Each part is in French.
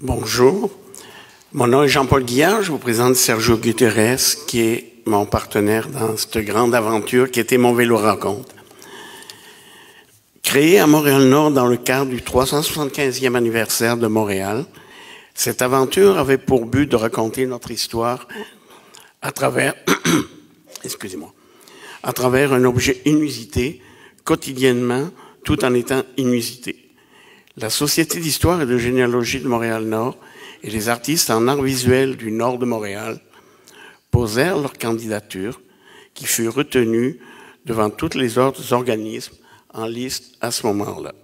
Bonjour, mon nom est Jean-Paul Guillard, je vous présente Sergio Guterres, qui est mon partenaire dans cette grande aventure qui était mon vélo raconte. Créé à Montréal-Nord dans le cadre du 375e anniversaire de Montréal, cette aventure avait pour but de raconter notre histoire à travers, à travers un objet inusité, quotidiennement, tout en étant inusité. La Société d'histoire et de généalogie de Montréal-Nord et les artistes en art visuel du nord de Montréal posèrent leur candidature qui fut retenue devant tous les autres organismes en liste à ce moment-là.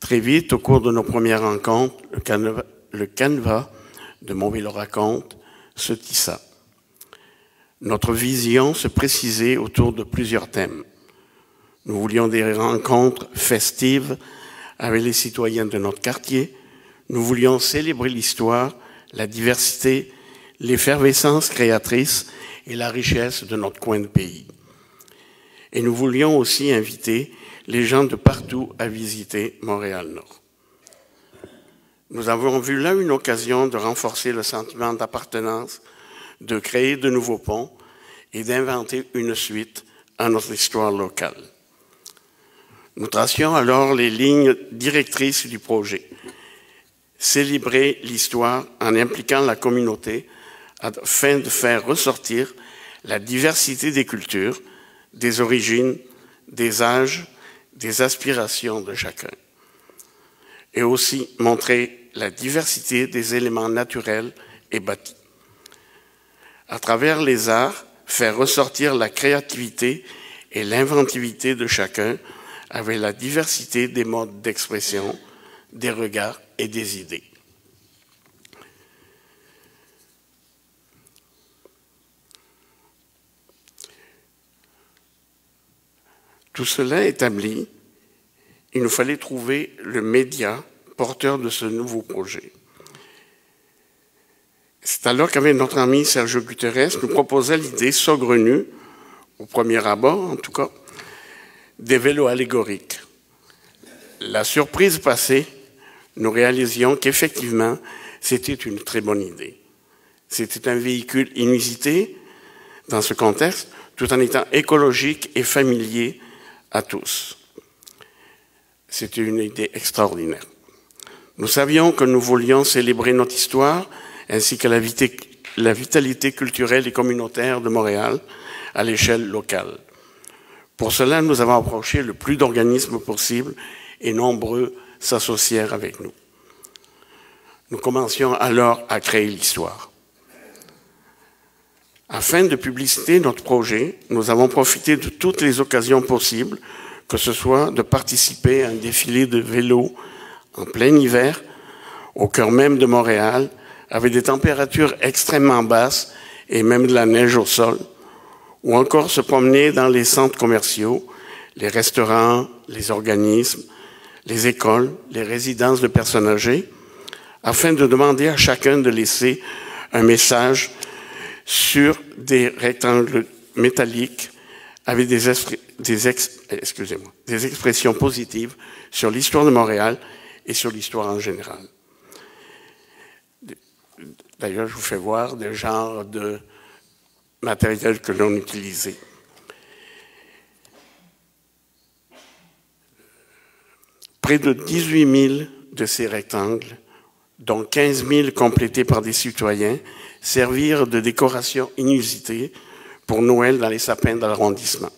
Très vite, au cours de nos premières rencontres, le canevas de Mon Vélo Raconte se tissa. Notre vision se précisait autour de plusieurs thèmes. Nous voulions des rencontres festives avec les citoyens de notre quartier. Nous voulions célébrer l'histoire, la diversité, l'effervescence créatrice et la richesse de notre coin de pays. Et nous voulions aussi inviter les gens de partout à visiter Montréal-Nord. Nous avons vu là une occasion de renforcer le sentiment d'appartenance, de créer de nouveaux ponts et d'inventer une suite à notre histoire locale. Nous tracions alors les lignes directrices du projet. Célébrer l'histoire en impliquant la communauté afin de faire ressortir la diversité des cultures, des origines, des âges, des aspirations de chacun. Et aussi montrer la diversité des éléments naturels et bâtis. À travers les arts, faire ressortir la créativité et l'inventivité de chacun avec la diversité des modes d'expression, des regards et des idées. Tout cela établi, il nous fallait trouver le média porteur de ce nouveau projet. C'est alors qu'avec notre ami Sergio Guterres, nous proposait l'idée saugrenue, au premier abord en tout cas, des vélos allégoriques. La surprise passée, nous réalisions qu'effectivement, c'était une très bonne idée. C'était un véhicule inusité dans ce contexte, tout en étant écologique et familier à tous. C'était une idée extraordinaire. Nous savions que nous voulions célébrer notre histoire ainsi que la vitalité culturelle et communautaire de Montréal à l'échelle locale. Pour cela, nous avons approché le plus d'organismes possible et nombreux s'associèrent avec nous. Nous commencions alors à créer l'histoire. Afin de publiciter notre projet, nous avons profité de toutes les occasions possibles, que ce soit de participer à un défilé de vélos en plein hiver, au cœur même de Montréal, avec des températures extrêmement basses et même de la neige au sol, ou encore se promener dans les centres commerciaux, les restaurants, les organismes, les écoles, les résidences de personnes âgées, afin de demander à chacun de laisser un message sur des rectangles métalliques avec des expressions positives sur l'histoire de Montréal et sur l'histoire en général. D'ailleurs, je vous fais voir des genres de matériel que l'on utilisait. Près de 18 000 de ces rectangles, dont 15 000 complétés par des citoyens, servirent de décoration inusitée pour Noël dans les sapins de l'arrondissement.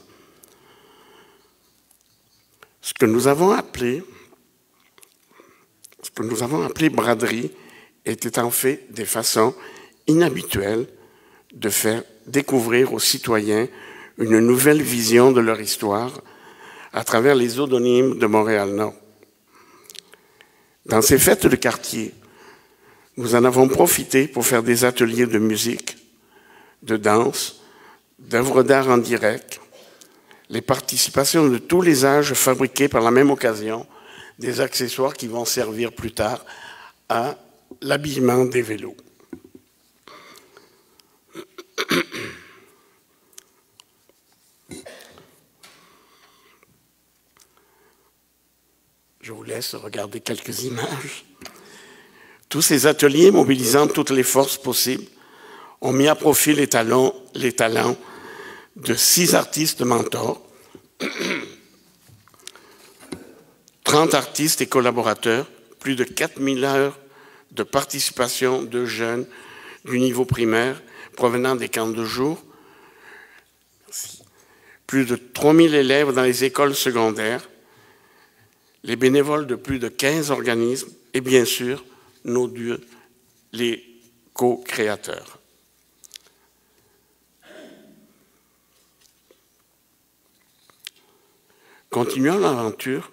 Ce que nous avons appelé braderie était en fait des façons inhabituelles de faire découvrir aux citoyens une nouvelle vision de leur histoire à travers les odonymes de Montréal-Nord. Dans ces fêtes de quartier, nous en avons profité pour faire des ateliers de musique, de danse, d'œuvres d'art en direct, les participations de tous les âges fabriqués par la même occasion, des accessoires qui vont servir plus tard à l'habillement des vélos. Je vous laisse regarder quelques images. Tous ces ateliers, mobilisant toutes les forces possibles, ont mis à profit les talents de 6 artistes mentors, 30 artistes et collaborateurs, plus de 4000 heures de participation de jeunes du niveau primaire provenant des camps de jour, plus de 3000 élèves dans les écoles secondaires, les bénévoles de plus de 15 organismes et bien sûr nos dieux, les co-créateurs. Continuant l'aventure,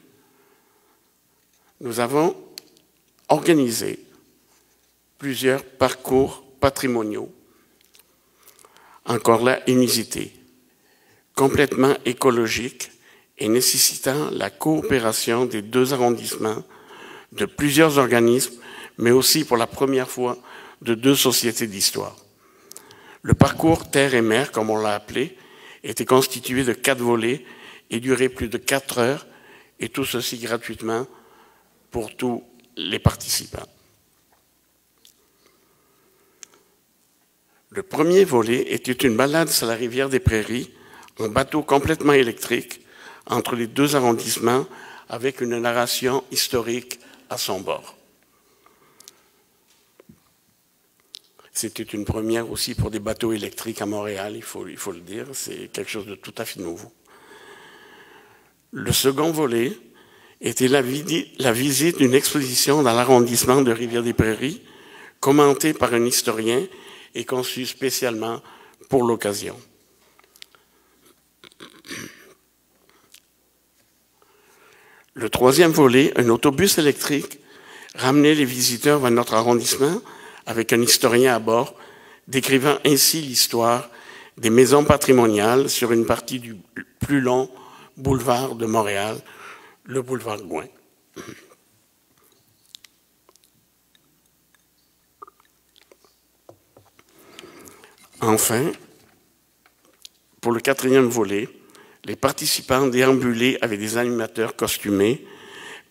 nous avons organisé plusieurs parcours patrimoniaux, encore là unisité, complètement écologiques et nécessitant la coopération des 2 arrondissements, de plusieurs organismes, mais aussi pour la première fois de 2 sociétés d'histoire. Le parcours Terre et Mer, comme on l'a appelé, était constitué de 4 volets et durait plus de 4 heures, et tout ceci gratuitement pour tous les participants. Le premier volet était une balade sur la rivière des Prairies, en bateau complètement électrique, entre les 2 arrondissements, avec une narration historique à son bord. C'était une première aussi pour des bateaux électriques à Montréal, il faut le dire, c'est quelque chose de tout à fait nouveau. Le second volet était la visite d'une exposition dans l'arrondissement de Rivière-des-Prairies, commentée par un historien et conçue spécialement pour l'occasion. Le troisième volet, un autobus électrique, ramenait les visiteurs vers notre arrondissement avec un historien à bord, décrivant ainsi l'histoire des maisons patrimoniales sur une partie du plus long boulevard de Montréal, le boulevard Gouin. Enfin, pour le 4e volet, les participants déambulaient avec des animateurs costumés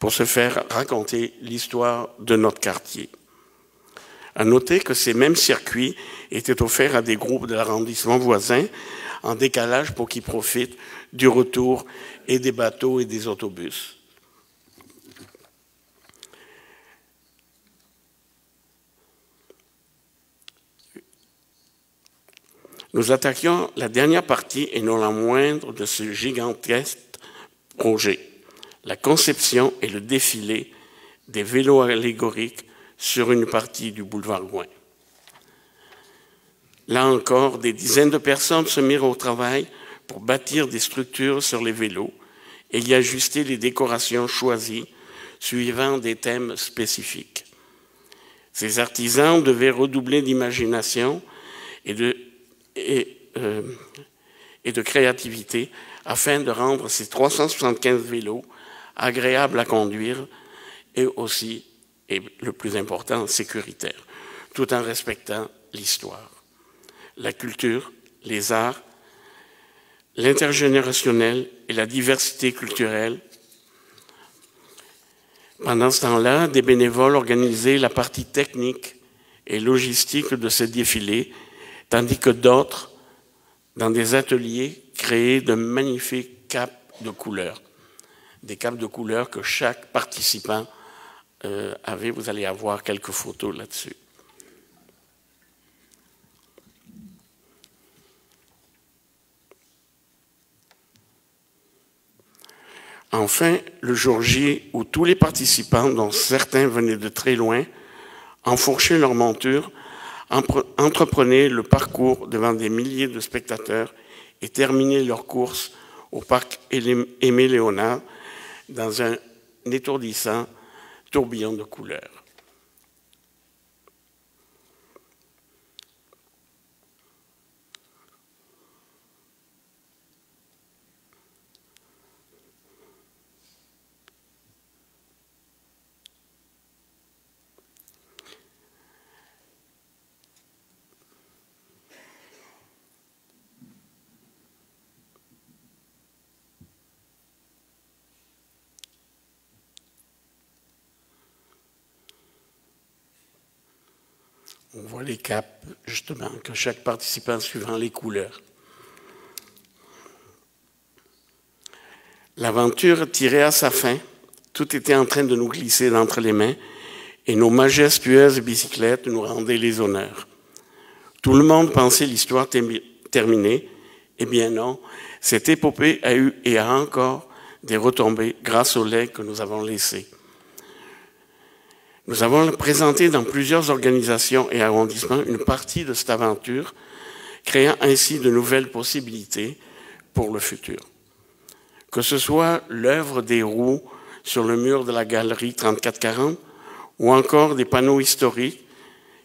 pour se faire raconter l'histoire de notre quartier. À noter que ces mêmes circuits étaient offerts à des groupes de l'arrondissement voisin en décalage pour qu'ils profitent du retour et des bateaux et des autobus. Nous attaquions la dernière partie, et non la moindre, de ce gigantesque projet, la conception et le défilé des vélos allégoriques sur une partie du boulevard Gouin. Là encore, des dizaines de personnes se mirent au travail pour bâtir des structures sur les vélos et y ajuster les décorations choisies suivant des thèmes spécifiques. Ces artisans devaient redoubler d'imagination et de créativité afin de rendre ces 375 vélos agréables à conduire et aussi, et le plus important, sécuritaires, tout en respectant l'histoire, la culture, les arts, l'intergénérationnel et la diversité culturelle. Pendant ce temps-là, des bénévoles organisaient la partie technique et logistique de ce défilé, tandis que d'autres, dans des ateliers, créaient de magnifiques capes de couleurs. Des capes de couleurs que chaque participant avait. Vous allez avoir quelques photos là-dessus. Enfin, le jour J, où tous les participants, dont certains venaient de très loin, enfourchaient leur monture, entreprenaient le parcours devant des milliers de spectateurs et terminaient leur course au parc Aimé-Léonard dans un étourdissant tourbillon de couleurs. On voit les caps, justement, que chaque participant suivant les couleurs. L'aventure tirait à sa fin. Tout était en train de nous glisser d'entre les mains et nos majestueuses bicyclettes nous rendaient les honneurs. Tout le monde pensait l'histoire terminée. Eh bien non, cette épopée a eu et a encore des retombées grâce au legs que nous avons laissé. Nous avons présenté dans plusieurs organisations et arrondissements une partie de cette aventure, créant ainsi de nouvelles possibilités pour le futur. Que ce soit l'œuvre des roues sur le mur de la galerie 3440 ou encore des panneaux historiques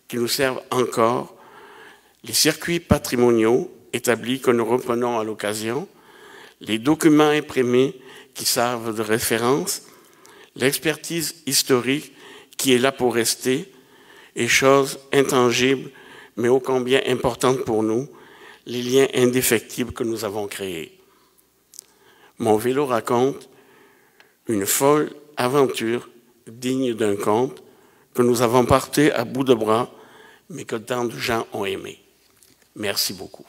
qui nous servent encore, les circuits patrimoniaux établis que nous reprenons à l'occasion, les documents imprimés qui servent de référence, l'expertise historique qui est là pour rester, et chose intangible mais ô combien importante pour nous, les liens indéfectibles que nous avons créés. Mon vélo raconte une folle aventure digne d'un conte que nous avons porté à bout de bras, mais que tant de gens ont aimé. Merci beaucoup.